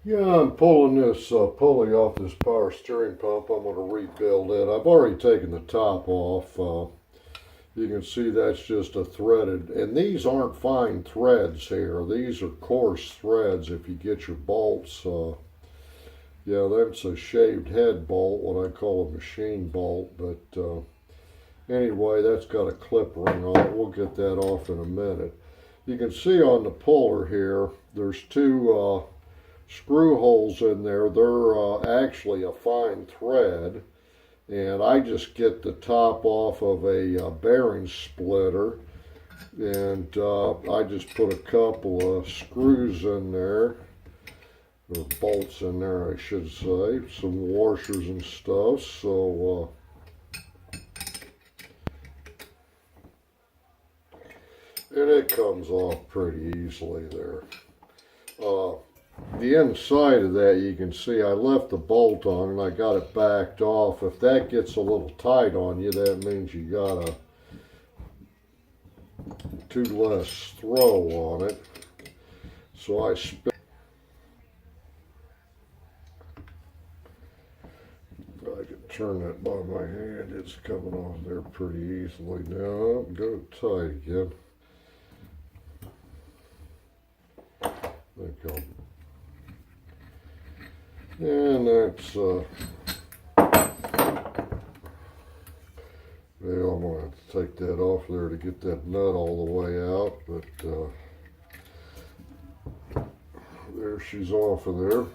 Yeah, I'm pulling this pulley off this power steering pump. I'm going to rebuild it. I've already taken the top off. You can see that's just a threaded, and these aren't fine threads here. These are coarse threads if you get your bolts. Yeah, that's a shaved head bolt, what I call a machine bolt, but anyway, that's got a clip ring on it. We'll get that off in a minute. You can see on the puller here, there's two screw holes in there. They're actually a fine thread, and I just get the top off of a bearing splitter, and I just put a couple of screws in there, or bolts in there I should say, some washers and stuff. So and it comes off pretty easily there. The inside of that, you can see I left the bolt on and I got it backed off. If that gets a little tight on you, that means you got a too less throw on it. So I spin. If I can turn that by my hand, it's coming off there pretty easily now. Got it tight again. There you go. And that's, well, I'm going to have to take that off there to get that nut all the way out, but there she's off of there.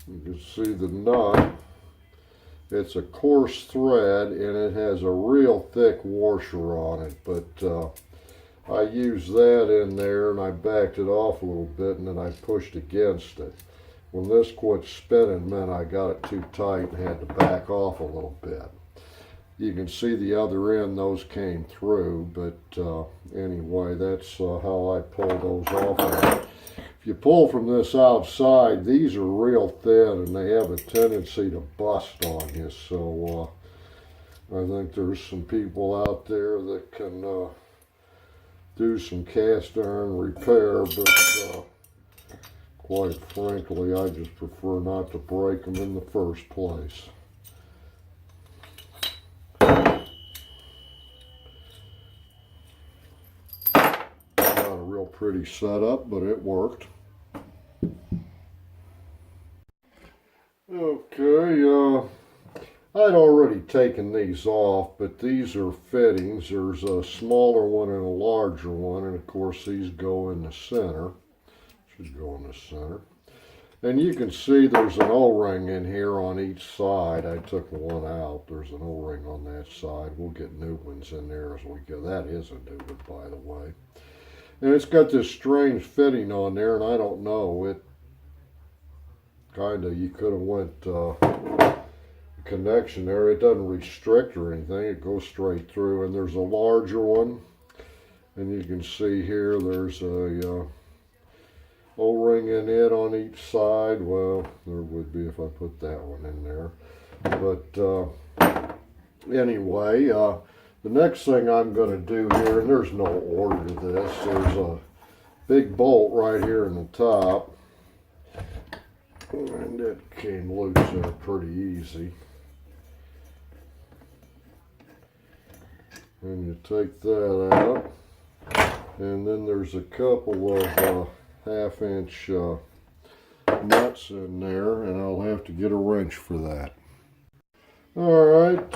You can see the nut. It's a coarse thread and it has a real thick washer on it, but I used that in there and I backed it off a little bit and then I pushed against it. When this quit spinning, meant I got it too tight and had to back off a little bit. You can see the other end, those came through, but anyway, that's how I pull those off. If you pull from this outside, these are real thin and they have a tendency to bust on you. So I think there's some people out there that can do some cast iron repair, but quite frankly, I just prefer not to break them in the first place. Not a real pretty setup, but it worked. Okay, I'd already taken these off, but these are fittings. There's a smaller one and a larger one, and of course these go in the center. Should go in the center. And you can see there's an O-ring in here on each side. I took one out. There's an O-ring on that side. We'll get new ones in there as we go. That is a new one, by the way. And it's got this strange fitting on there, and I don't know. It kind of, you could have went connection there. It doesn't restrict or anything. It goes straight through. And there's a larger one. And you can see here there's a O-ring in it on each side. Well, there would be if I put that one in there. But anyway, the next thing I'm going to do here, and there's no order to this, there's a big bolt right here in the top. And it came loose there pretty easy. And you take that out. And then there's a couple of half-inch nuts in there, and I'll have to get a wrench for that. Alright,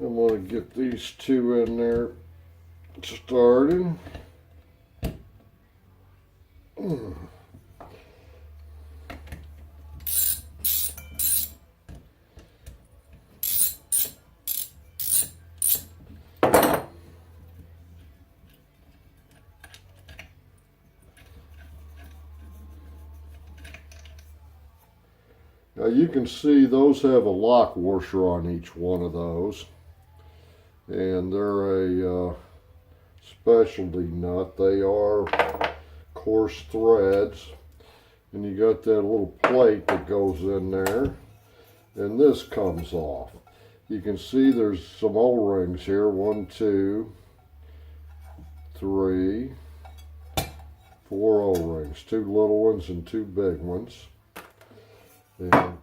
I'm going to get these two in there started. Now you can see those have a lock washer on each one of those, and they're a specialty nut. They are coarse threads, and you got that little plate that goes in there, and this comes off. You can see there's some O-rings here, 1, 2, 3, 4 O-rings, 2 little ones and 2 big ones. And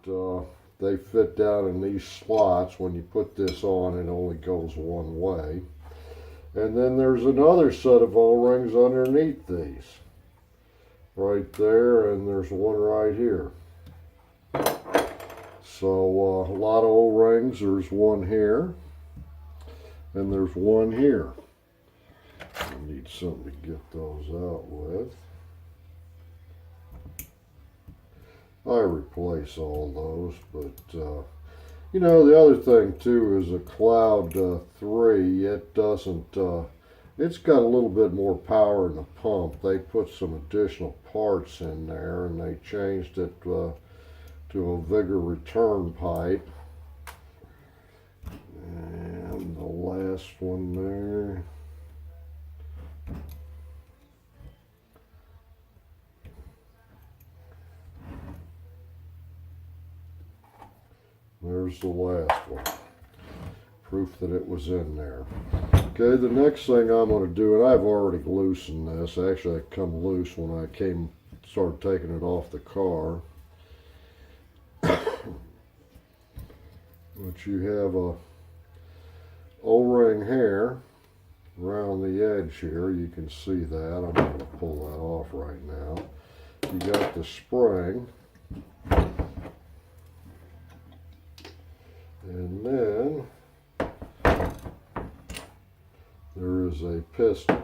they fit down in these slots. When you put this on, it only goes one way. And then there's another set of O-rings underneath these. Right there, and there's one right here. So a lot of O-rings. There's one here, and there's one here. I need something to get those out with. I replace all those, but you know, the other thing too is a Cloud 3. It doesn't. It's got a little bit more power in the pump. They put some additional parts in there, and they changed it to a vigor return pipe. And the last one there. There's the last one. Proof that it was in there. Okay, the next thing I'm going to do, and I've already loosened this. Actually, it come loose when I started taking it off the car. But you have a O-ring here around the edge here. You can see that. I'm going to pull that off right now. You got the spring. And then there is a piston.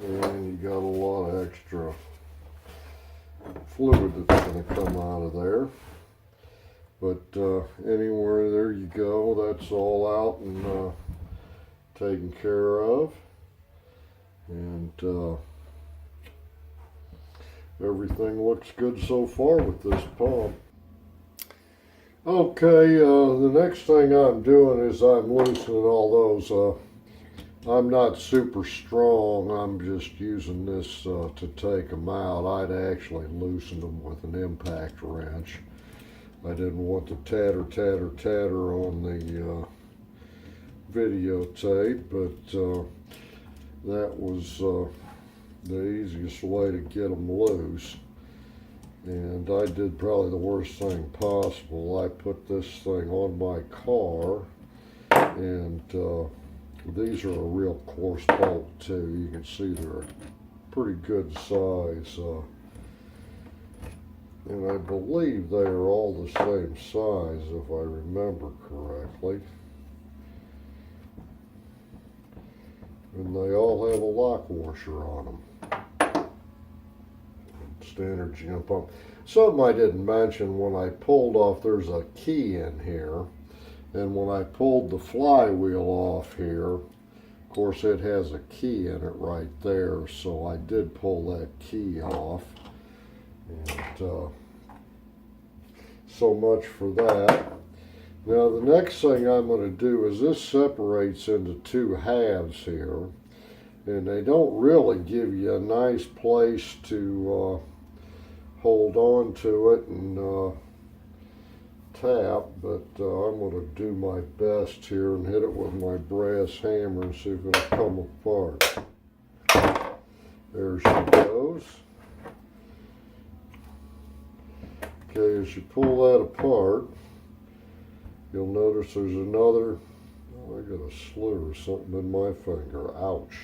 And you got a lot of extra fluid that's going to come out of there. But anywhere, there you go. That's all out and taken care of. And everything looks good so far with this pump. Okay, the next thing I'm doing is I'm loosening all those. I'm not super strong. I'm just using this to take them out. I'd actually loosened them with an impact wrench. I didn't want the tatter on the videotape, but that was the easiest way to get them loose. And I did probably the worst thing possible. I put this thing on my car, and these are a real coarse bolt too. You can see they're a pretty good size. And I believe they are all the same size if I remember correctly. And they all have a lock washer on them. Standard GM pump. Something I didn't mention, when I pulled off, there's a key in here. And when I pulled the flywheel off here, of course it has a key in it right there. So I did pull that key off. And so much for that. Now the next thing I'm going to do is this separates into 2 halves here, and they don't really give you a nice place to hold on to it and tap, but I'm going to do my best here and hit it with my brass hammer and see if it'll come apart. There she goes. Okay, as you pull that apart, you'll notice there's another, oh, I got a sliver or something in my finger, ouch.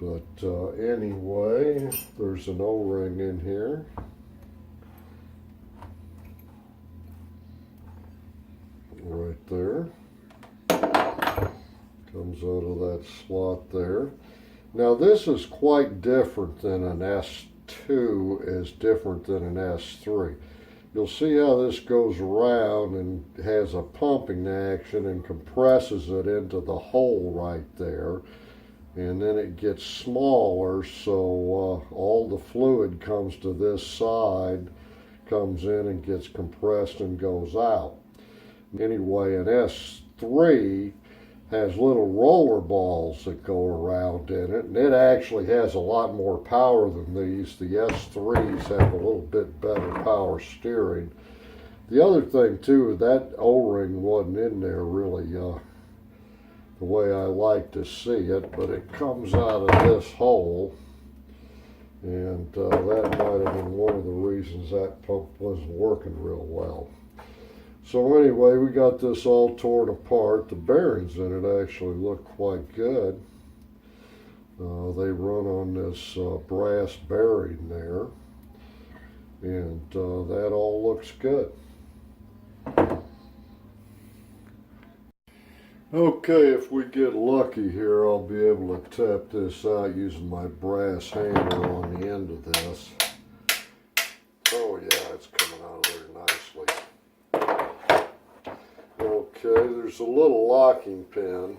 But anyway, there's an O-ring in here. Right there. Comes out of that slot there. Now this is quite different than an S2 is different than an S3. You'll see how this goes around and has a pumping action and compresses it into the hole right there. And then it gets smaller, so all the fluid comes to this side, comes in and gets compressed and goes out. Anyway, an S3 has little roller balls that go around in it, and it actually has a lot more power than these. The S3s have a little bit better power steering, The other thing too, that O-ring wasn't in there really the way I like to see it, but it comes out of this hole, and that might have been one of the reasons that pump wasn't working real well. So anyway, we got this all torn apart. The bearings in it actually look quite good. They run on this brass bearing there, and that all looks good. Okay, if we get lucky here, I'll be able to tap this out using my brass hammer on the end of this. Oh yeah, it's coming out very nicely. Okay, there's a little locking pin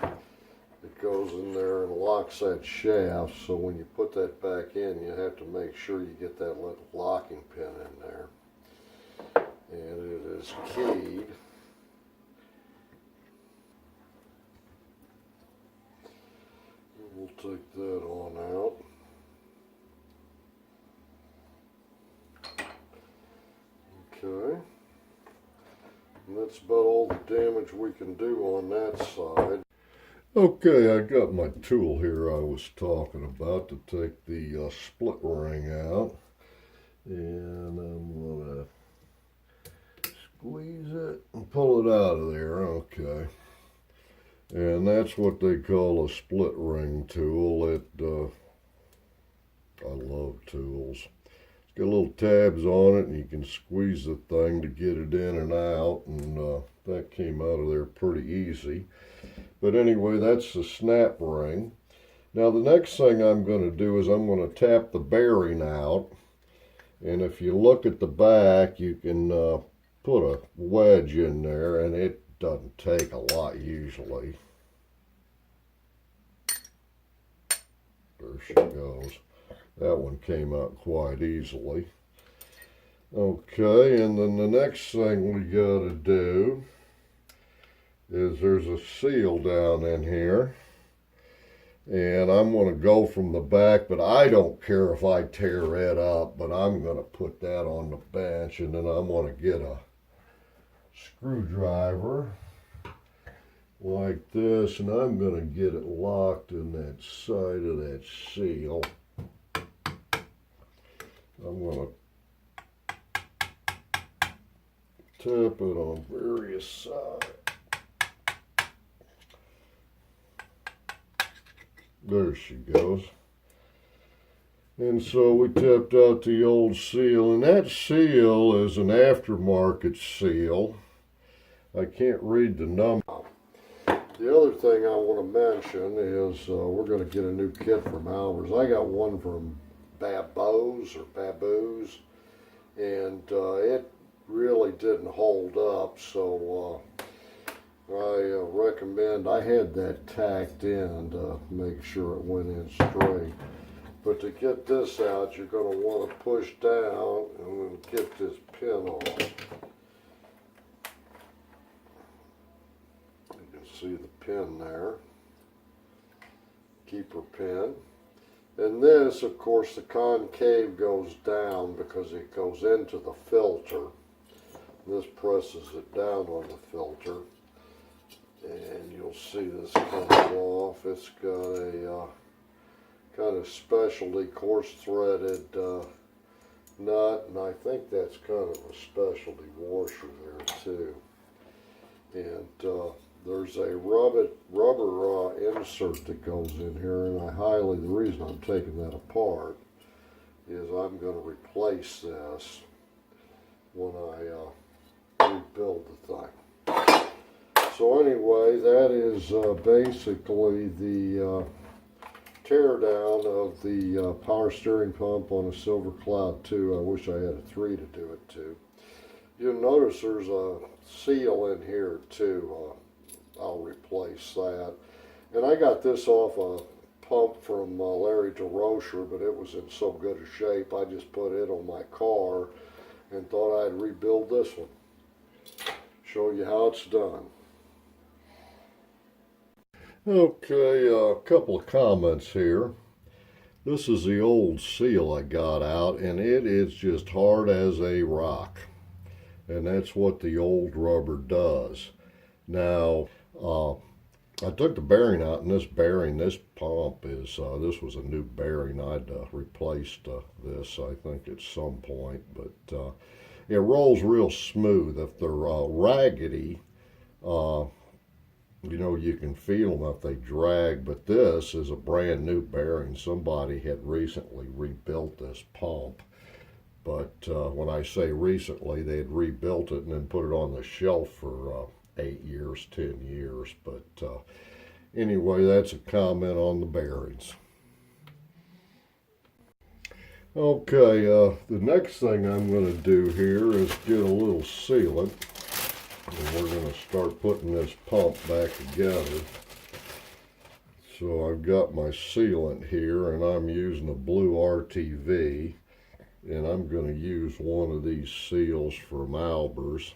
that goes in there and locks that shaft, so when you put that back in, you have to make sure you get that little locking pin in there. And it is keyed. We'll take that on out. Okay. And that's about all the damage we can do on that side. Okay, I got my tool here I was talking about to take the split ring out. And I'm going to squeeze it and pull it out of there. Okay. And that's what they call a split ring tool. I love tools. It's got little tabs on it, and you can squeeze the thing to get it in and out, and that came out of there pretty easy. But anyway, that's the snap ring. Now the next thing I'm going to do is I'm going to tap the bearing out, and if you look at the back, you can put a wedge in there, and it doesn't take a lot usually. There she goes. That one came out quite easily. Okay, and then the next thing we got to do is there's a seal down in here. And I'm going to go from the back, but I don't care if I tear it up, but I'm going to put that on the bench, and then I'm going to get a screwdriver like this, and I'm going to get it locked in that side of that seal. I'm going to tap it on various sides. There she goes. And so we tapped out the old seal, and that seal is an aftermarket seal. I can't read the number. The other thing I want to mention is we're going to get a new kit from Alvarez. I got one from Baboos, and it really didn't hold up, so I recommend, I had that tacked in to make sure it went in straight. But to get this out, you're going to want to push down and then get this pin off. You can see the pin there. Keeper pin. And this, of course, the concave goes down because it goes into the filter. This presses it down on the filter. And you'll see this comes off. It's got a kind of specialty coarse threaded nut, and I think that's kind of a specialty washer there too. And there's a rubber insert that goes in here, and the reason I'm taking that apart is I'm going to replace this when I rebuild the thing. So anyway, that is basically the teardown of the power steering pump on a Silver Cloud 2. I wish I had a 3 to do it to. You'll notice there's a seal in here too. I'll replace that. And I got this off a pump from Larry DeRocher, but it was in so good a shape I just put it on my car and thought I'd rebuild this one. Show you how it's done. Okay, a couple of comments here. This is the old seal I got out, and it is just hard as a rock. and that's what the old rubber does. Now, I took the bearing out, and this pump is, this was a new bearing. I'd replaced this, I think, at some point, but it rolls real smooth. If they're raggedy, you know, you can feel them if they drag, but this is a brand new bearing. Somebody had recently rebuilt this pump, but when I say recently, they had rebuilt it and then put it on the shelf for 8 years, 10 years, but anyway, that's a comment on the bearings. Okay, the next thing I'm going to do here is get a little sealant, and we're going to start putting this pump back together. So I've got my sealant here, and I'm using a blue RTV, and I'm going to use one of these seals from Albers.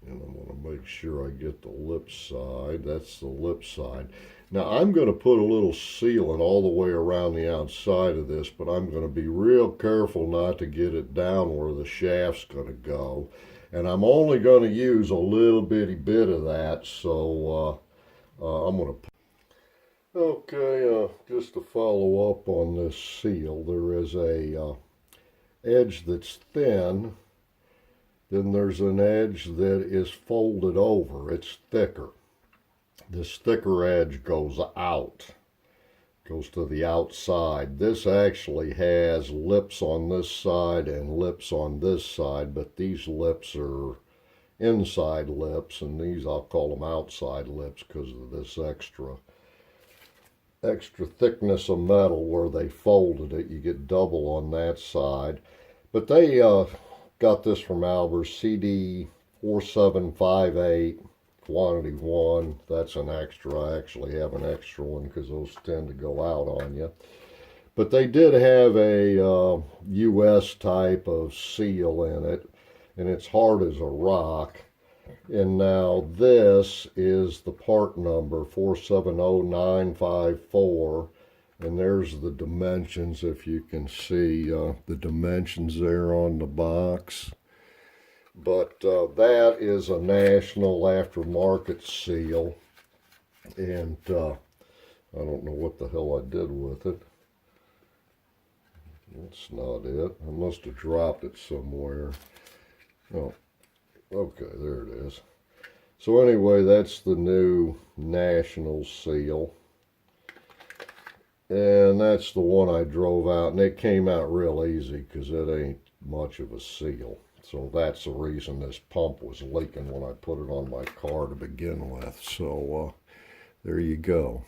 And I'm going to make sure I get the lip side. That's the lip side. Now I'm going to put a little sealant all the way around the outside of this, but I'm going to be real careful not to get it down where the shaft's going to go. And I'm only going to use a little bitty bit of that, so I'm going to... Okay, just to follow up on this seal, there is a edge that's thin. Then there's an edge that is folded over. It's thicker. This thicker edge goes out, goes to the outside. This actually has lips on this side and lips on this side, but these lips are inside lips, and these I'll call them outside lips because of this extra thickness of metal where they folded it. You get double on that side. But they got this from Albers, CD 4758, quantity 1. That's an extra. I actually have an extra one because those tend to go out on you. But they did have a US type of seal in it, and it's hard as a rock. And now this is the part number 470954. And there's the dimensions, if you can see the dimensions there on the box. But that is a national aftermarket seal. And I don't know what the hell I did with it. That's not it. I must have dropped it somewhere. Oh, okay, there it is. So anyway, that's the new national seal. And that's the one I drove out, and it came out real easy because it ain't much of a seal. So that's the reason this pump was leaking when I put it on my car to begin with. So there you go.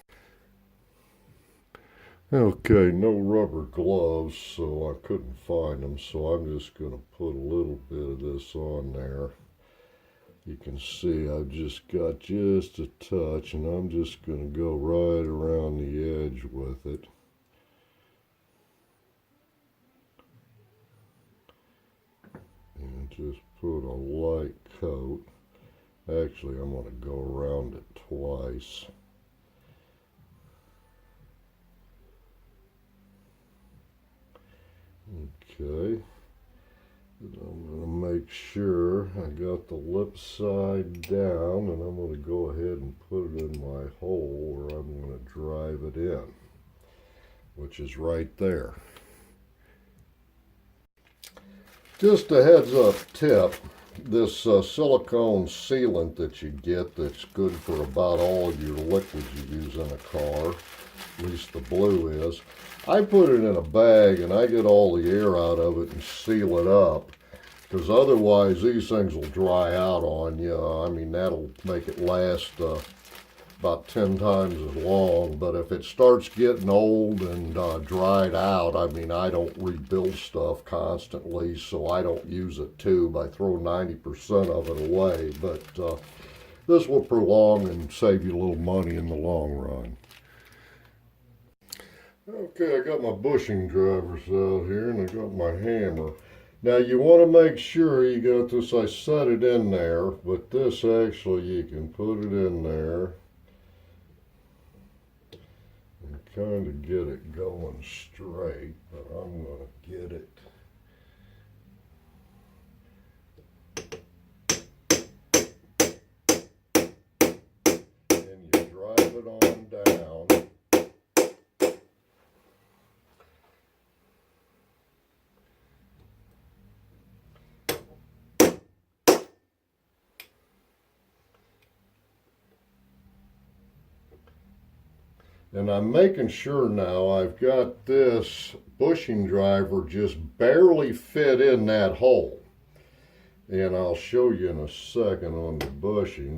Okay, no rubber gloves, so I couldn't find them. So I'm just going to put a little bit of this on there. You can see I've just got just a touch, and I'm just going to go right around the edge with it. And just put a light coat. Actually, I'm going to go around it twice. Okay. And I'm going to make sure I got the lip side down, and I'm going to go ahead and put it in my hole where I'm going to drive it in, which is right there. Just a heads up tip, this silicone sealant that you get that's good for about all your liquids you use in a car, at least the blue is, I put it in a bag and I get all the air out of it and seal it up, because otherwise these things will dry out on you. I mean, that'll make it last about 10 times as long, but if it starts getting old and dried out, I mean, I don't rebuild stuff constantly, so I don't use a tube. I throw 90% of it away, but this will prolong and save you a little money in the long run. Okay, I got my bushing drivers out here, and I got my hammer. Now you want to make sure you got this, I set it in there, but this actually you can put it in there and kind of get it going straight, but I'm going to get it drive it on down. And I'm making sure now I've got this bushing driver just barely fit in that hole. And I'll show you in a second on the bushing.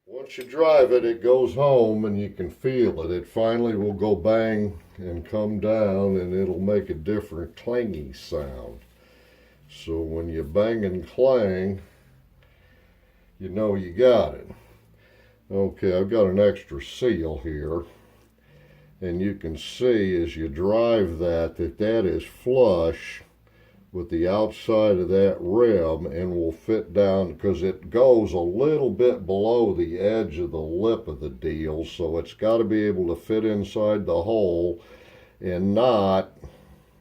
Once you drive it, it goes home and you can feel it. It finally will go bang and come down, and it'll make a different clangy sound. So when you bang and clang, you know you got it. Okay, I've got an extra seal here, and you can see as you drive that that is flush with the outside of that rim and will fit down, because it goes a little bit below the edge of the lip of the deal, so it's got to be able to fit inside the hole and not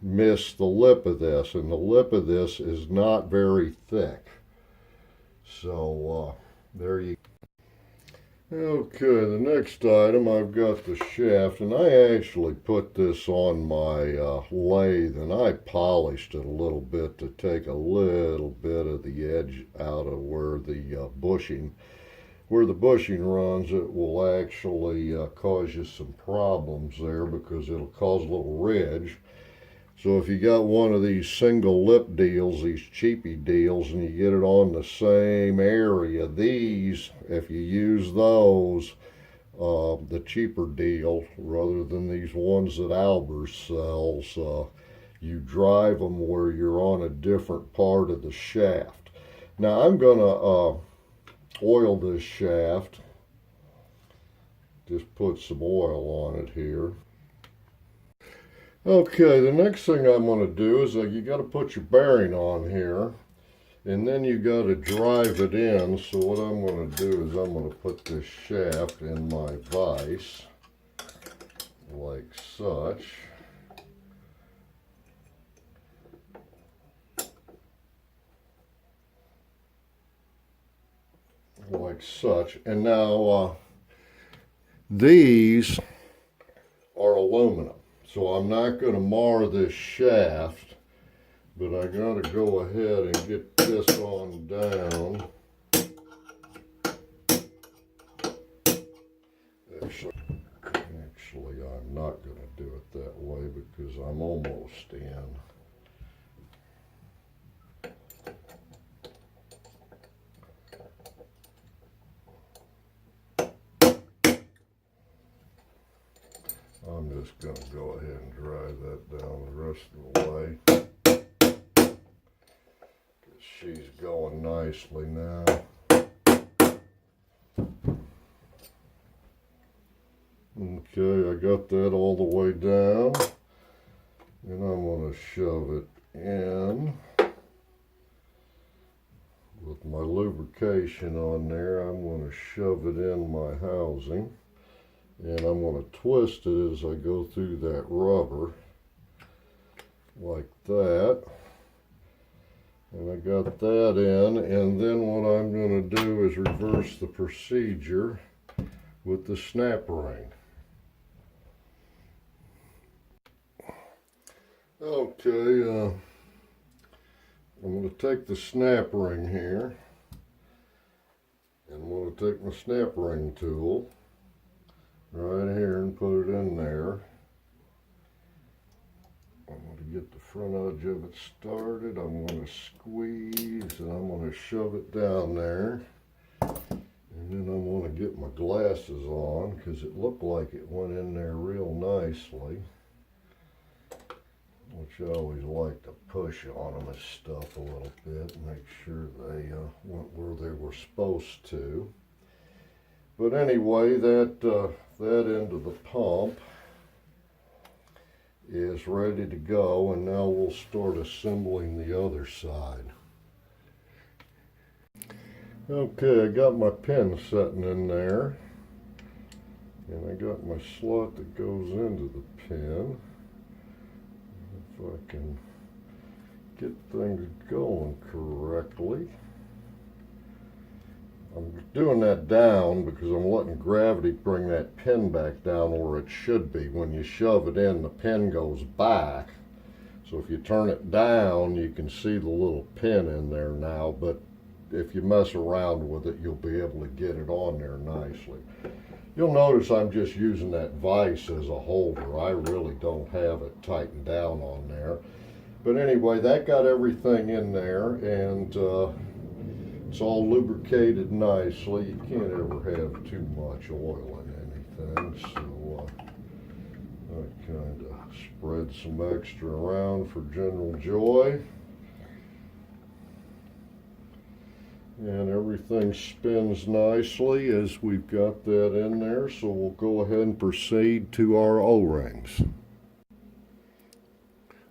miss the lip of this, and the lip of this is not very thick. So there you go. Okay, the next item, I've got the shaft, and I actually put this on my lathe, and I polished it a little bit to take a little bit of the edge out of where the bushing runs. It will actually cause you some problems there because it'll cause a little ridge. So if you got one of these single lip deals, these cheapy deals, and you get it on the same area, these, if you use those, the cheaper deal, rather than these ones that Albers sells, you drive them where you're on a different part of the shaft. Now I'm going to oil this shaft. Just put some oil on it here. Okay, the next thing I'm going to do is you got to put your bearing on here, and then you got to drive it in. So what I'm going to do is I'm going to put this shaft in my vise like such. Like such. And now these are aluminum. So I'm not going to mar this shaft, but I got to go ahead and get this on down. Actually, I'm not going to do it that way because I'm almost in. I'm just going to go ahead and drive that down the rest of the way. She's going nicely now. Okay, I got that all the way down, and I'm going to shove it in with my lubrication on there. I'm going to shove it in my housing. And I'm going to twist it as I go through that rubber, like that. And I got that in, and then what I'm going to do is reverse the procedure with the snap ring. Okay, I'm going to take the snap ring here, and I'm going to take my snap ring tool right here and put it in there. I'm going to get the front edge of it started. I'm going to squeeze, and I'm going to shove it down there. And then I'm going to get my glasses on because it looked like it went in there real nicely. Which I always like to push on them and stuff a little bit, make sure they went where they were supposed to. But anyway, that end of the pump is ready to go, and now we'll start assembling the other side. Okay, I got my pin sitting in there, and I got my slot that goes into the pin. If I can get things going correctly, I'm doing that down because I'm letting gravity bring that pin back down where it should be. When you shove it in, the pin goes back. So if you turn it down, you can see the little pin in there now, but if you mess around with it, you'll be able to get it on there nicely. You'll notice I'm just using that vise as a holder. I really don't have it tightened down on there. But anyway, that got everything in there, and it's all lubricated nicely. You can't ever have too much oil in anything, so I kind of spread some extra around for general joy. And everything spins nicely as we've got that in there, so we'll go ahead and proceed to our O-rings.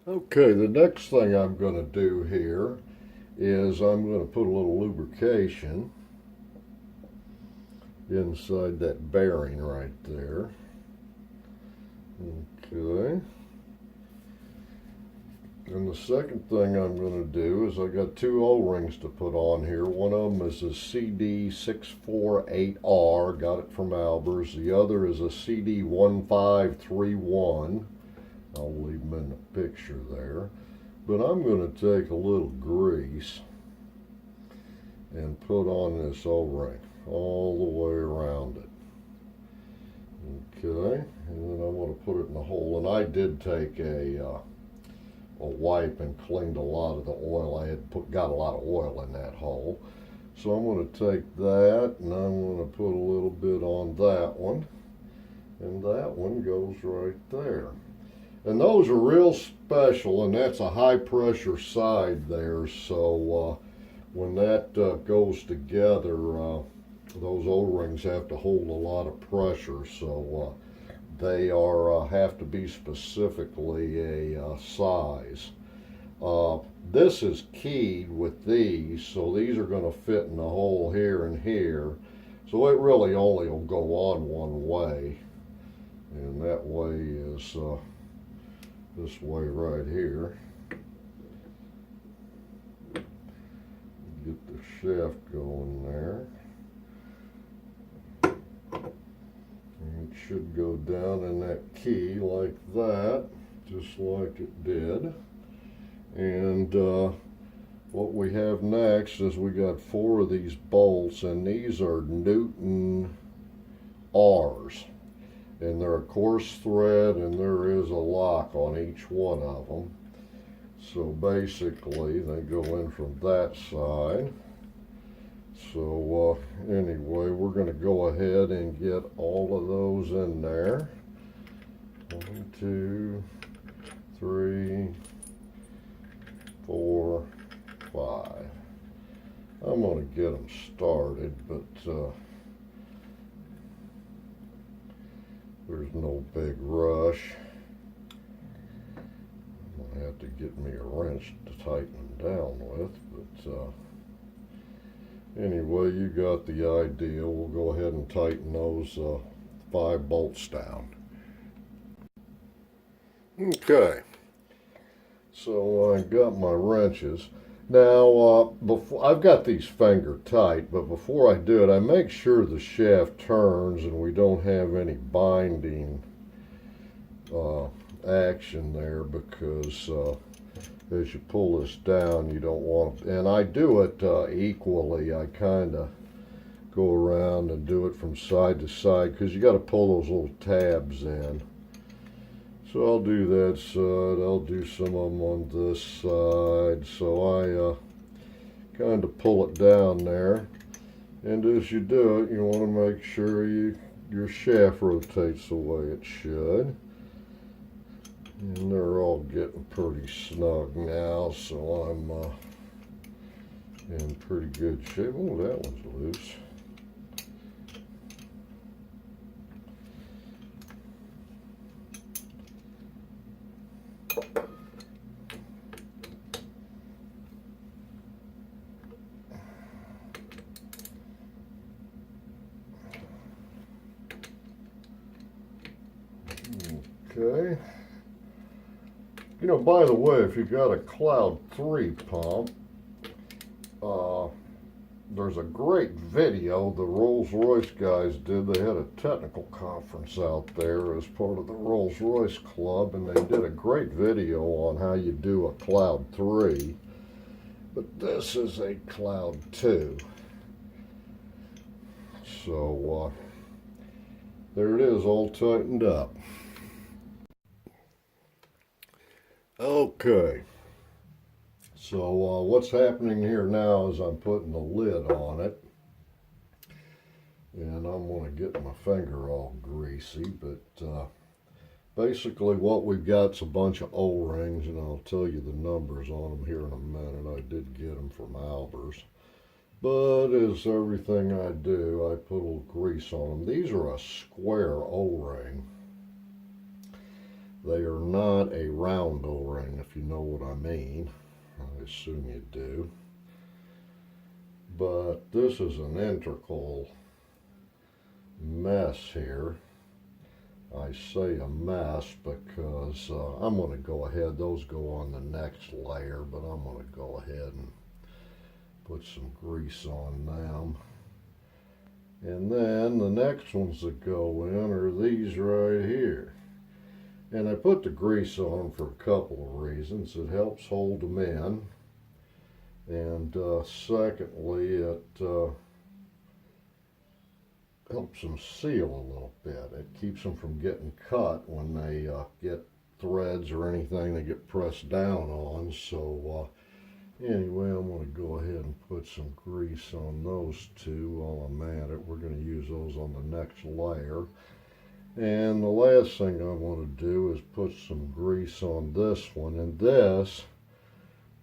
Okay, the next thing I'm going to do here is I'm going to put a little lubrication inside that bearing right there. Okay. And the second thing I'm going to do is I got two O-rings to put on here. One of them is a CD648R, got it from Albers. The other is a CD1531. I'll leave them in the picture there. But I'm going to take a little grease and put on this O-ring all the way around it. Okay, and then I'm going to put it in the hole. And I did take a wipe and cleaned a lot of the oil. I had got a lot of oil in that hole. So I'm going to take that and I'm going to put a little bit on that one. And that one goes right there. And those are real special, and that's a high pressure side there. So when that goes together, those O-rings have to hold a lot of pressure. So they are have to be specifically a size. This is keyed with these, so these are going to fit in the hole here and here. So it really only will go on one way, and that way is this way right here. Get the shaft going there. It should go down in that key like that, just like it did. And what we have next is we got 4 of these bolts, and these are Newton R's. And they're a coarse thread, and there is a lock on each one of them. So basically, they go in from that side. So anyway, we're going to go ahead and get all of those in there. 1, 2, 3, 4, 5. I'm going to get them started, but there's no big rush. I'm going to have to get me a wrench to tighten them down with, but anyway, you got the idea. We'll go ahead and tighten those 5 bolts down. Okay, so I got my wrenches. Now, I've got these finger tight, but before I do it, I make sure the shaft turns and we don't have any binding action there, because as you pull this down, you don't want to, and I do it equally. I kind of go around and do it from side to side, because you got to pull those little tabs in. So I'll do that side, I'll do some of them on this side. So I kind of pull it down there, and as you do it, you want to make sure your shaft rotates the way it should. And they're all getting pretty snug now, so I'm in pretty good shape. Oh, that one's loose. Okay. You know, by the way, if you got a Cloud 3 pump, there's a great video the Rolls Royce guys did. They had a technical conference out there as part of the Rolls Royce Club, and they did a great video on how you do a Cloud 3. But this is a Cloud 2. So there it is, all tightened up. Okay. So what's happening here now is I'm putting the lid on it, and I'm going to get my finger all greasy, but basically what we've got is a bunch of O-rings, and I'll tell you the numbers on them here in a minute. I did get them from Albers, but as everything I do, I put a little grease on them. These are a square O-ring. They are not a round O-ring, if you know what I mean. I assume you do. But this is an integral mess here. I say a mess because I'm going to go ahead. Those go on the next layer, but I'm going to go ahead and put some grease on them. And then the next ones that go in are these right here. And I put the grease on for a couple of reasons. It helps hold them in, and secondly, it helps them seal a little bit. It keeps them from getting cut when they get threads or anything they get pressed down on. So anyway, I'm going to go ahead and put some grease on those two while I'm at it. We're going to use those on the next layer. And the last thing I want to do is put some grease on this one, and this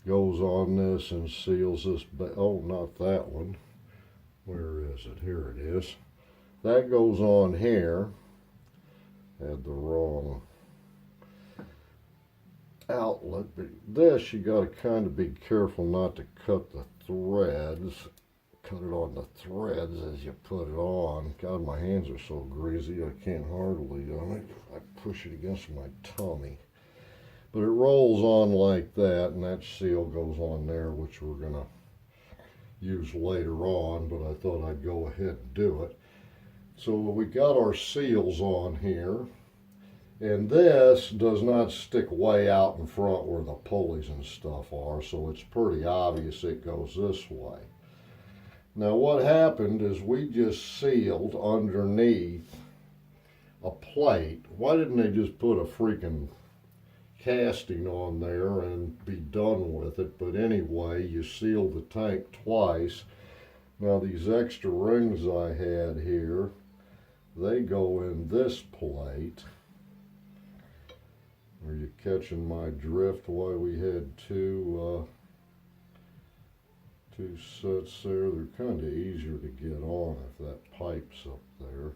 goes on this and seals this. Oh, not that one. Where is it? Here it is. That goes on here. Had the wrong outlet, but this you got to kind of be careful not to cut the threads. Cut it on the threads as you put it on. God, my hands are so greasy I can't hardly, I push it against my tummy. But it rolls on like that, and that seal goes on there, which we're going to use later on, but I thought I'd go ahead and do it. So we got our seals on here, and this does not stick way out in front where the pulleys and stuff are, so it's pretty obvious it goes this way. Now what happened is we just sealed underneath a plate. Why didn't they just put a freaking casting on there and be done with it? But anyway, you seal the tank twice. Now these extra rings I had here, they go in this plate. Are you catching my drift? Why we had two sets there? They're kind of easier to get on if that pipe's up there.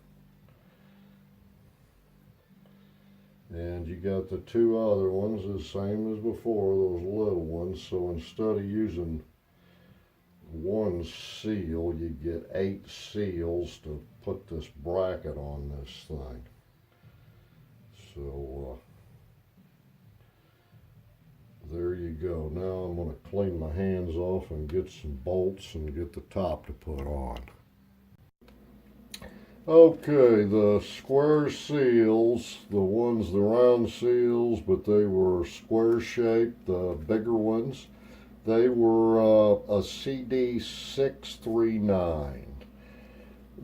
And you got the two other ones the same as before, those little ones. So instead of using one seal, you get 8 seals to put this bracket on this thing. So there you go. Now I'm going to clean my hands off and get some bolts and get the top to put on. Okay, the square seals, the round seals, but they were square shaped, the bigger ones, they were a CD 639.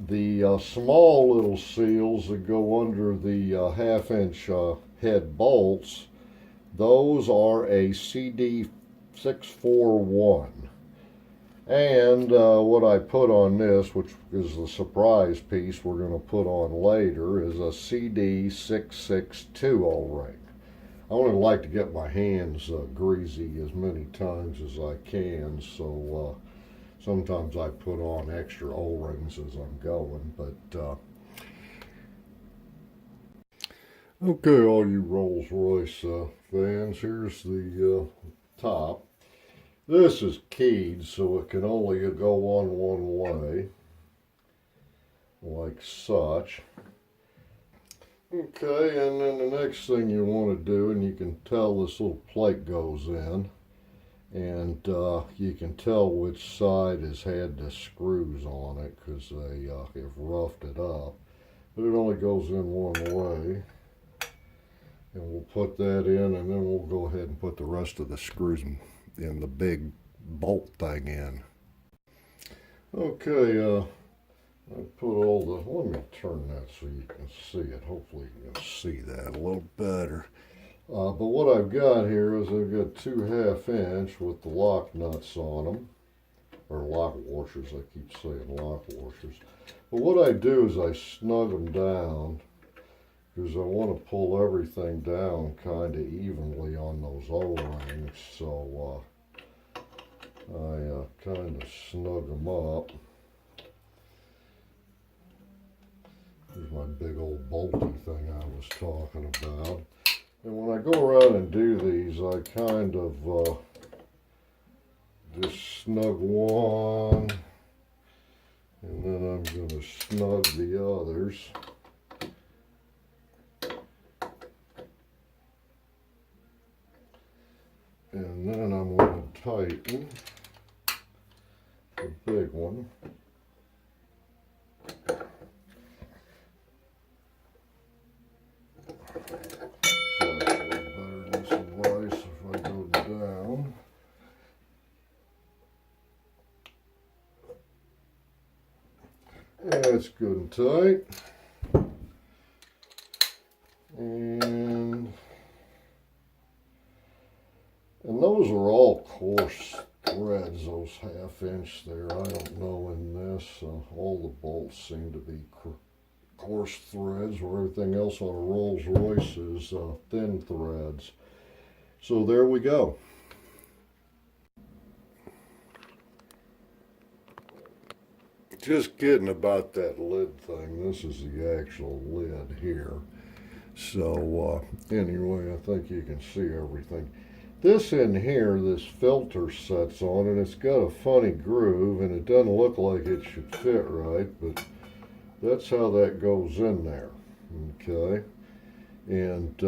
The small little seals that go under the 1/2 inch head bolts, those are a CD 641. And what I put on this, which is the surprise piece we're going to put on later, is a CD 662 O-ring. I only like to get my hands greasy as many times as I can, so sometimes I put on extra O-rings as I'm going, but okay, all you Rolls Royce fans, here's the top. This is keyed, so it can only go on one way, like such. Okay, and then the next thing you want to do, and you can tell this little plate goes in, and you can tell which side has had the screws on it because they have roughed it up. But it only goes in one way, and we'll put that in, and then we'll go ahead and put the rest of the screws in the big bolt thing in. Okay, I put all the, let me turn that so you can see it. Hopefully you can see that a little better. But what I've got here is I've got 2 1/2" with the lock nuts on them, or lock washers. I keep saying lock washers. But what I do is I snug them down because I want to pull everything down kind of evenly on those O-rings. So I kind of snug them up. Here's my big old bolty thing I was talking about. And when I go around and do these, I kind of just snug one, and then I'm going to snug the others. And then I'm going to tighten the big one. That's good and tight. And those are all coarse threads, those 1/2" there. I don't know in this. All the bolts seem to be coarse threads, where everything else on a Rolls Royce is thin threads. So there we go. Just kidding about that lid thing. This is the actual lid here. So anyway, I think you can see everything. This in here, this filter sets on, and it's got a funny groove, and it doesn't look like it should fit right, but that's how that goes in there. Okay, and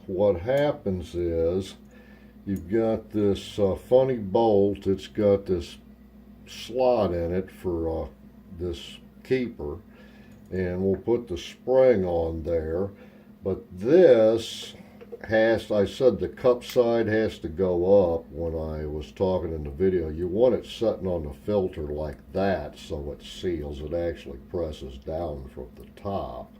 what happens is you've got this funny bolt. It's got this slot in it for this keeper, and we'll put the spring on there. But this has, I said the cup side has to go up when I was talking in the video. You want it sitting on the filter like that so it seals. It actually presses down from the top.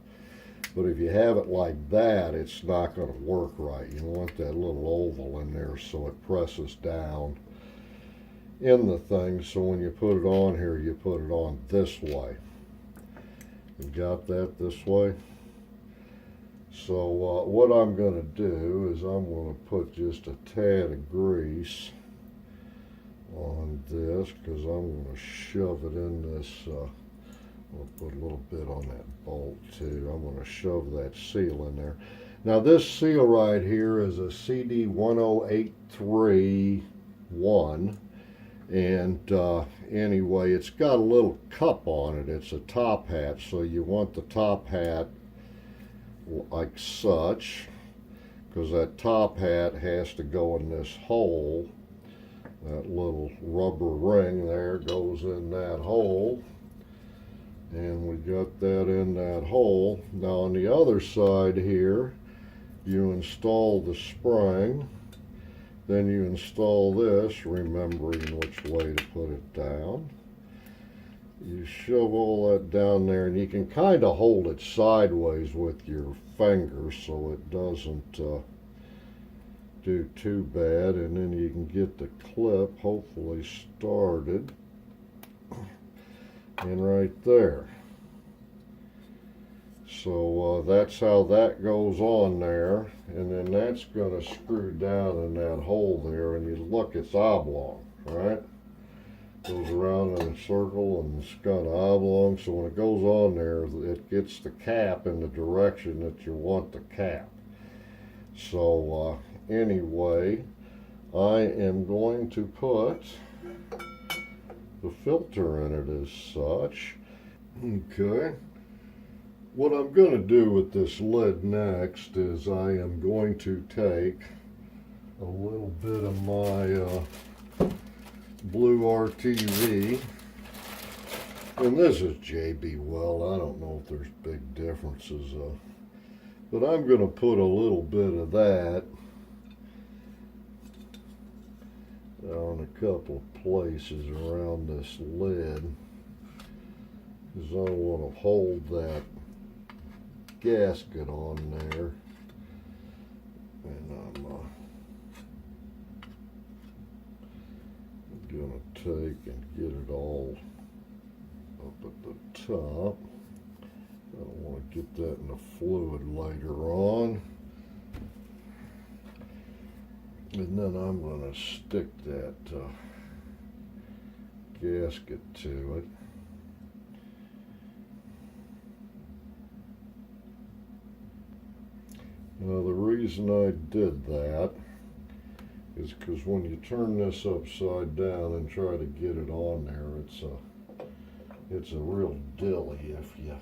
But if you have it like that, it's not going to work right. You want that little oval in there so it presses down in the thing, so when you put it on here, you put it on this way. You got that this way? So what I'm going to do is I'm going to put just a tad of grease on this, because I'm going to shove it in this, I'll put a little bit on that bolt too. I'm going to shove that seal in there. Now this seal right here is a CD 10831. And anyway, it's got a little cup on it. It's a top hat, so you want the top hat like such, because that top hat has to go in this hole. That little rubber ring there goes in that hole, and we got that in that hole. Now on the other side here, you install the spring. Then you install this, remembering which way to put it down. You shove all that down there, and you can kind of hold it sideways with your fingers so it doesn't do too bad. And then you can get the clip hopefully started. And right there. So that's how that goes on there, and then that's going to screw down in that hole there, and you look, it's oblong, right? Goes around in a circle, and it's kind of oblong, so when it goes on there, it gets the cap in the direction that you want the cap. So anyway, I am going to put the filter in it as such. Okay. What I'm going to do with this lid next is I am going to take a little bit of my blue RTV. And this is JB Well. I don't know if there's big differences, but I'm going to put a little bit of that on a couple of places around this lid, because I want to hold that gasket on there. And I'm going to take and get it all up at the top. I don't want to get that in the fluid later on. And then I'm going to stick that gasket to it. Now the reason I did that is because when you turn this upside down and try to get it on there, it's a real dilly if you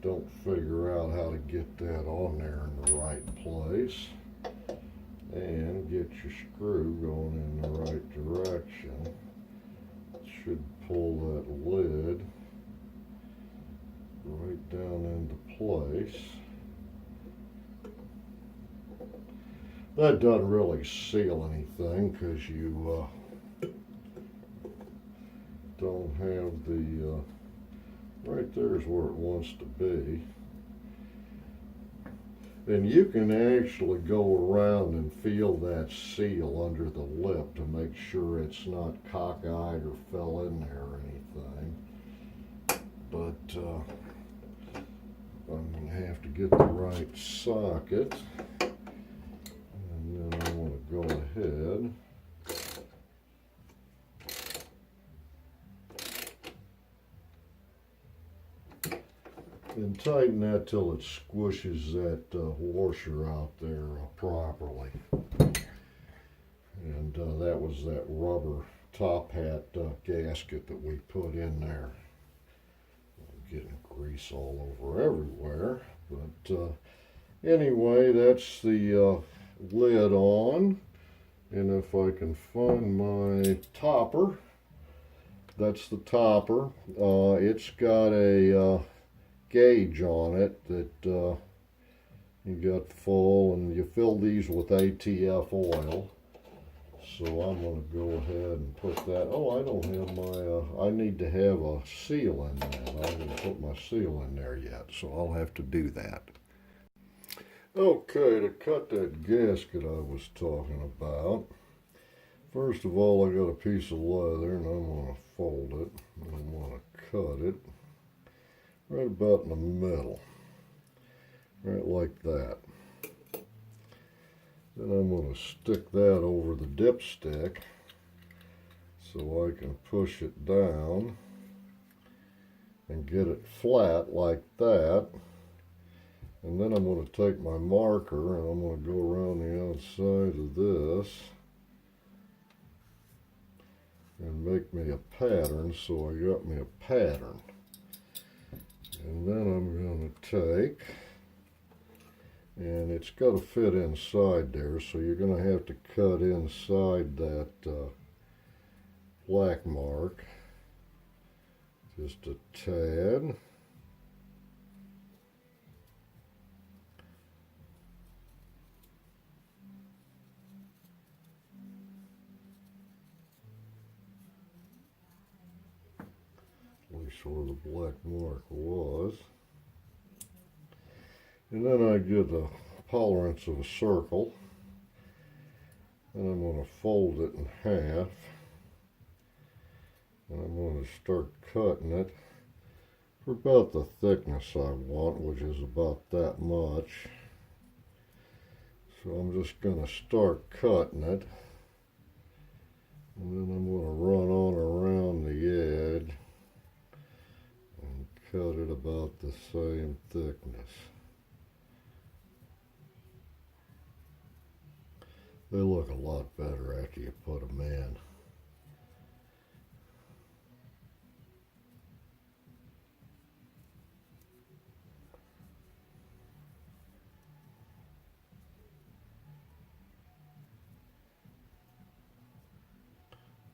don't figure out how to get that on there in the right place and get your screw going in the right direction. It should pull that lid right down into place. That doesn't really seal anything because you don't have the, right there is where it wants to be. And you can actually go around and feel that seal under the lip to make sure it's not cockeyed or fell in there or anything. But I'm going to have to get the right socket. And then I want to go ahead and tighten that till it squishes that washer out there properly. And that was that rubber top hat gasket that we put in there. I'm getting grease all over everywhere, but anyway, that's the lid on. And if I can find my topper, that's the topper. It's got a gauge on it that you got full, and you fill these with ATF oil. So I'm going to go ahead and put that. Oh, I don't have my, I need to have a seal in that. I haven't put my seal in there yet, so I'll have to do that. Okay, to cut that gasket I was talking about, first of all, I got a piece of leather and I'm going to fold it. And I'm going to cut it right about in the middle, right like that. Then I'm going to stick that over the dipstick so I can push it down and get it flat like that. And then I'm going to take my marker and I'm going to go around the outside of this and make me a pattern, so I got me a pattern. And then I'm going to take, and it's got to fit inside there, so you're going to have to cut inside that black mark just a tad. At least where the black mark was. And then I get a tolerance of a circle, and I'm going to fold it in half, and I'm going to start cutting it for about the thickness I want, which is about that much. So I'm just going to start cutting it, and then I'm going to run on around the edge and cut it about the same thickness. They look a lot better after you put them in.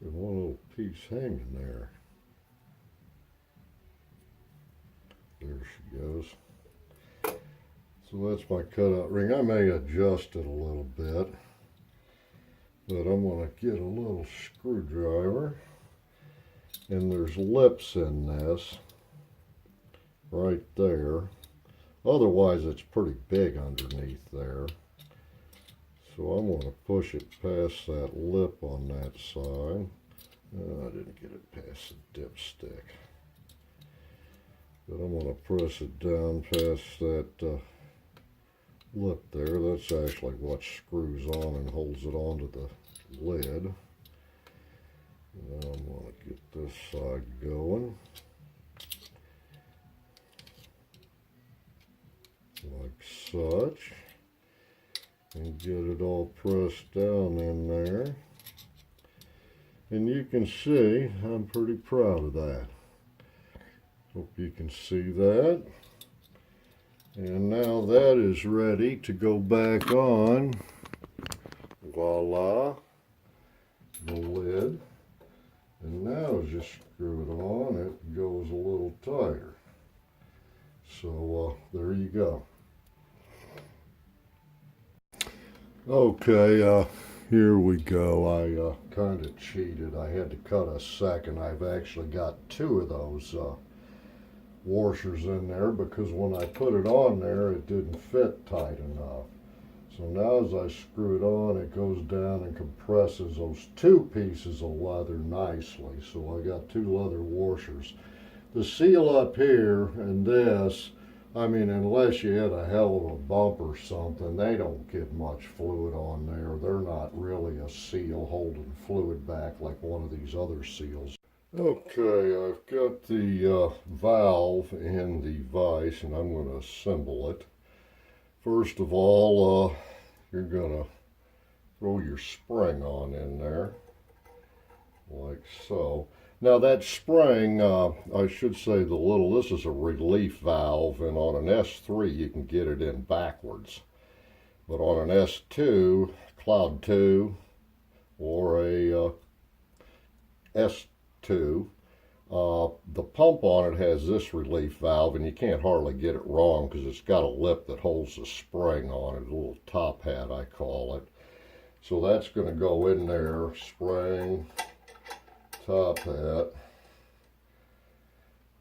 Got one little piece hanging there. There she goes. So that's my cutout ring. I may adjust it a little bit, but I'm going to get a little screwdriver, and there's lips in this right there. Otherwise it's pretty big underneath there. So I'm going to push it past that lip on that side. Oh, I didn't get it past the dipstick. But I'm going to press it down past that lip there. That's actually what screws on and holds it onto the lid. Now I'm going to get this side going. Like such. And get it all pressed down in there. And you can see I'm pretty proud of that. Hope you can see that. And now that is ready to go back on. Voila. The lid. And now as you screw it on, it goes a little tighter. So there you go. Okay, here we go. I kind of cheated. I had to cut a second. I've actually got two of those washers in there because when I put it on there, it didn't fit tight enough. So now as I screw it on, it goes down and compresses those two pieces of leather nicely. So I got two leather washers. The seal up here and this, I mean, unless you had a hell of a bump or something, they don't get much fluid on there. They're not really a seal holding fluid back like one of these other seals. Okay, I've got the valve in the vise, and I'm going to assemble it. First of all, you're going to throw your spring on in there, like so. Now that spring, I should say this is a relief valve, and on an S3 you can get it in backwards. But on an S2, Cloud 2, or a S2, the pump on it has this relief valve, and you can't hardly get it wrong because it's got a lip that holds the spring on it, a little top hat I call it. So that's going to go in there, spring, top hat,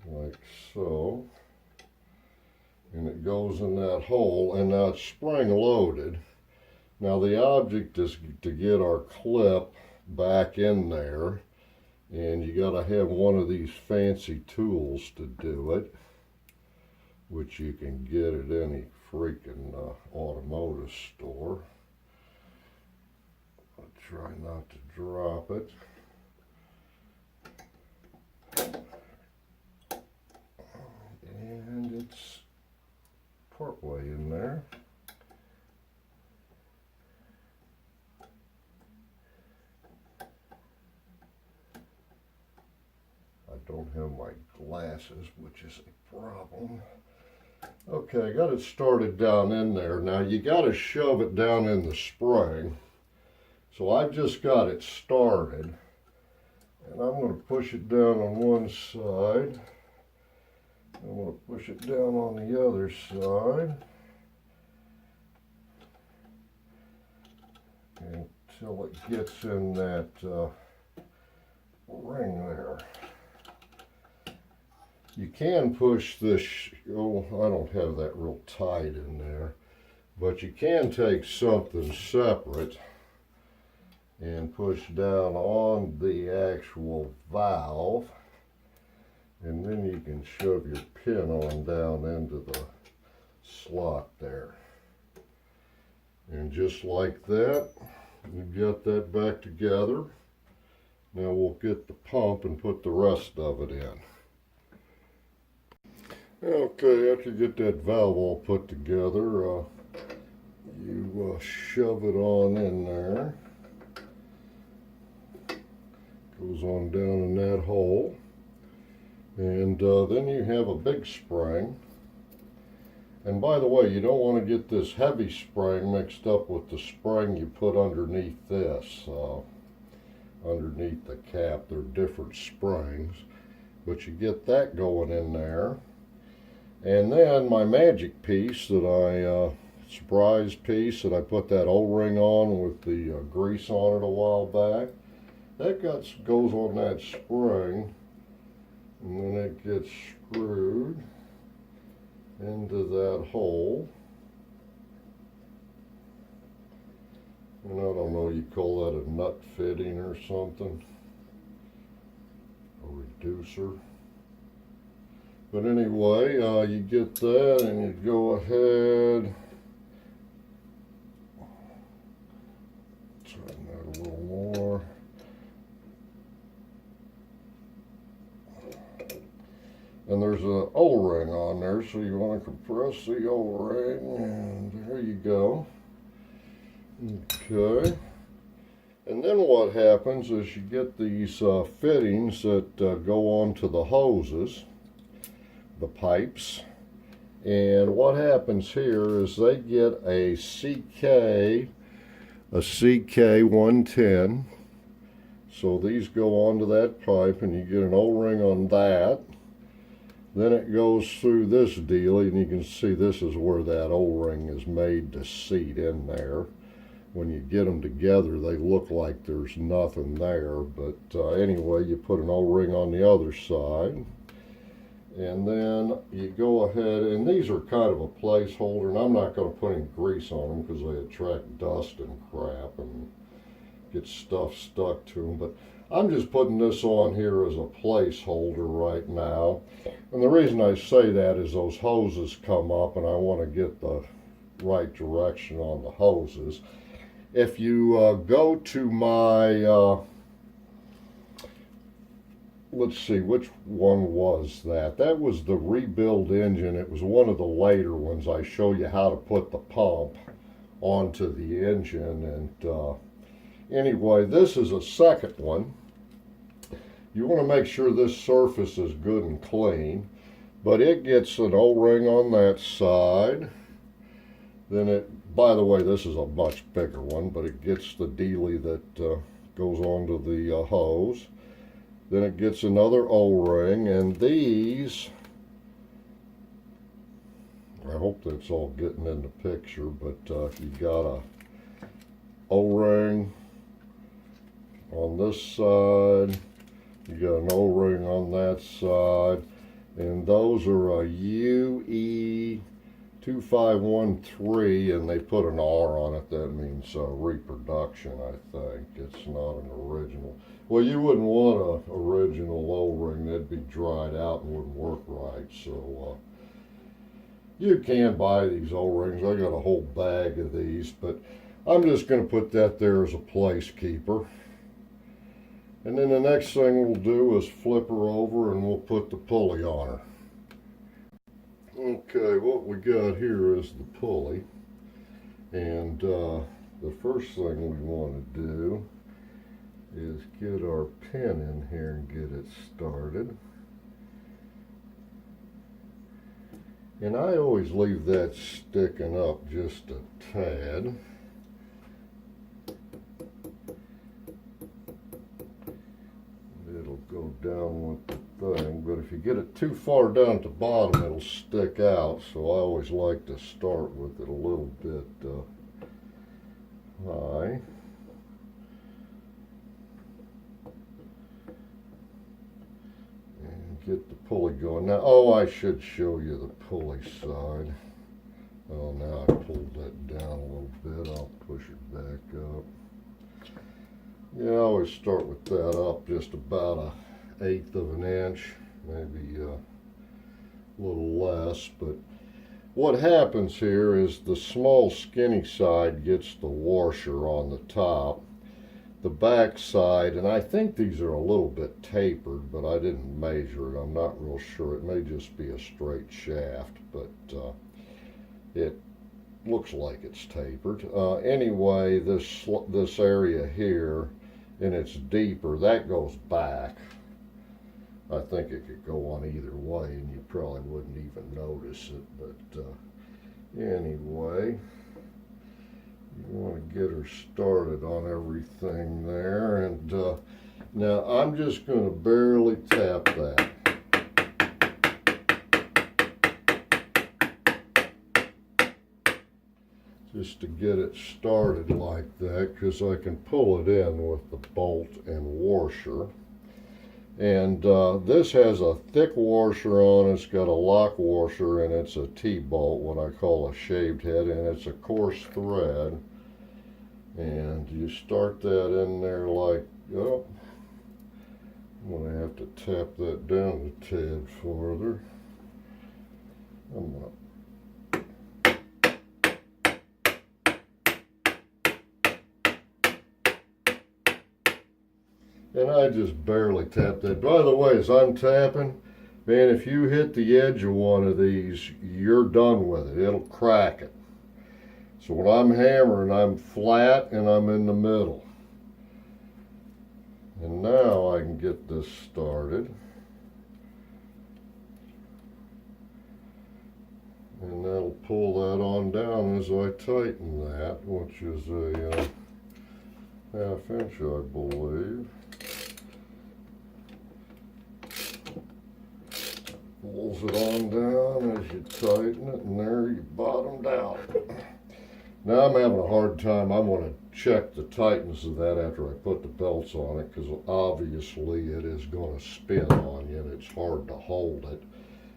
like so, and it goes in that hole, and now it's spring loaded. Now the object is to get our clip back in there, and you got to have one of these fancy tools to do it, which you can get at any freaking automotive store. I'll try not to drop it. And it's partway in there. I don't have my glasses, which is a problem. Okay, I got it started down in there. Now you got to shove it down in the spring. So I've just got it started. And I'm going to push it down on one side. I'm going to push it down on the other side until it gets in that ring there. You can push this, oh, I don't have that real tight in there, but you can take something separate and push down on the actual valve. And then you can shove your pin on down into the slot there. And just like that, we've got that back together. Now we'll get the pump and put the rest of it in. Okay, after you get that valve all put together, you shove it on in there. Goes on down in that hole. And then you have a big spring. And by the way, you don't want to get this heavy spring mixed up with the spring you put underneath this. underneath the cap. They're different springs, but you get that going in there. And then my magic piece that surprise piece that I put that O-ring on with the grease on it a while back, that goes on that spring, and then it gets screwed into that hole. And I don't know, you call that a nut fitting or something, a reducer. But anyway, you get that and you go ahead, turn that a little more. And there's an O-ring on there, so you want to compress the O-ring, and there you go. Okay. And then what happens is you get these fittings that go onto the hoses, the pipes. And what happens here is they get a CK110. So these go onto that pipe, and you get an O-ring on that. Then it goes through this deal, and you can see this is where that O-ring is made to seat in there. When you get them together, they look like there's nothing there, but anyway, you put an O-ring on the other side, and then you go ahead, and these are kind of a placeholder, and I'm not going to put any grease on them because they attract dust and crap and get stuff stuck to them, but I'm just putting this on here as a placeholder right now. And the reason I say that is those hoses come up, and I want to get the right direction on the hoses. If you go to my, let's see, which one was that? That was the rebuild engine. It was one of the later ones. I show you how to put the pump onto the engine. And anyway, this is a second one. You want to make sure this surface is good and clean, but it gets an O-ring on that side. Then it, by the way, this is a much bigger one, but it gets the dealie that goes onto the hose. Then it gets another O-ring, and these, I hope that's all getting in the picture, but you got a O-ring on this side, you got an O-ring on that side, and those are a UE 2513, and they put an R on it. That means reproduction, I think. It's not an original. Well, you wouldn't want an original O-ring. That'd be dried out and wouldn't work right. So you can buy these O-rings. I got a whole bag of these, but I'm just going to put that there as a placekeeper. And then the next thing we'll do is flip her over, and we'll put the pulley on her. Okay, what we got here is the pulley, and the first thing we want to do is get our pin in here and get it started. And I always leave that sticking up just a tad. It'll go down with the thing, but if you get it too far down at the bottom, it'll stick out. So I always like to start with it a little bit high. And get the pulley going. Now, oh, I should show you the pulley side. Oh, now I pulled that down a little bit. I'll push it back up. Yeah, I always start with that up just about 1/8 of an inch, maybe a little less. But what happens here is the small skinny side gets the washer on the top. The back side, and I think these are a little bit tapered, but I didn't measure it. I'm not real sure. It may just be a straight shaft, but it looks like it's tapered. Anyway, this area here, and it's deeper, that goes back. I think it could go on either way, and you probably wouldn't even notice it, but anyway, You want to get her started on everything there, and now I'm just going to barely tap that. Just to get it started like that, because I can pull it in with the bolt and washer. And this has a thick washer on it. It's got a lock washer, and it's a T-bolt, what I call a shaved head, and it's a coarse thread. And you start that in there like, oh, I'm going to have to tap that down a tad further. I'm not. And I just barely tapped that. By the way, as I'm tapping, man, if you hit the edge of one of these, you're done with it. It'll crack it. So when I'm hammering, I'm flat and I'm in the middle. And now I can get this started. And that'll pull that on down as I tighten that, which is a ½ inch, I believe. Pulls it on down as you tighten it, and there you bottomed out. Now I'm having a hard time. I want to check the tightness of that after I put the belts on it, because obviously it is going to spin on you and it's hard to hold it.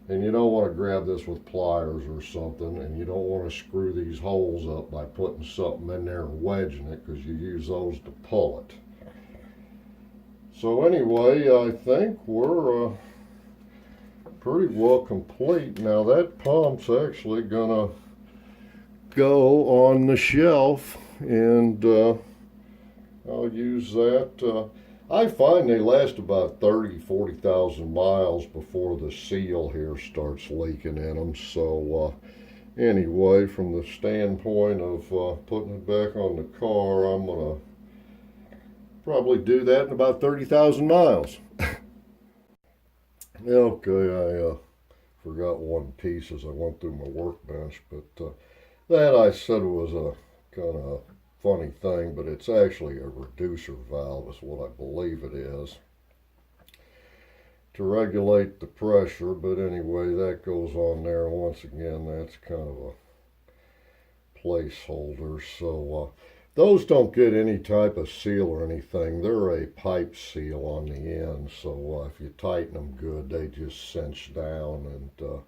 And you don't want to grab this with pliers or something, and you don't want to screw these holes up by putting something in there and wedging it, because you use those to pull it. So anyway, I think we're pretty well complete. Now that pump's actually gonna go on the shelf, and I'll use that. I find they last about 40,000 miles before the seal here starts leaking in them. So anyway, from the standpoint of putting it back on the car, I'm gonna probably do that in about 30,000 miles. Okay, I forgot one piece as I went through my workbench, but that I said was a kind of funny thing, but it's actually a reducer valve is what I believe it is, to regulate the pressure. But anyway, that goes on there. Once again, that's kind of a placeholder. So those don't get any type of seal or anything. They're a pipe seal on the end, so if you tighten them good, they just cinch down. And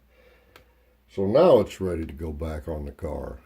so now it's ready to go back on the car.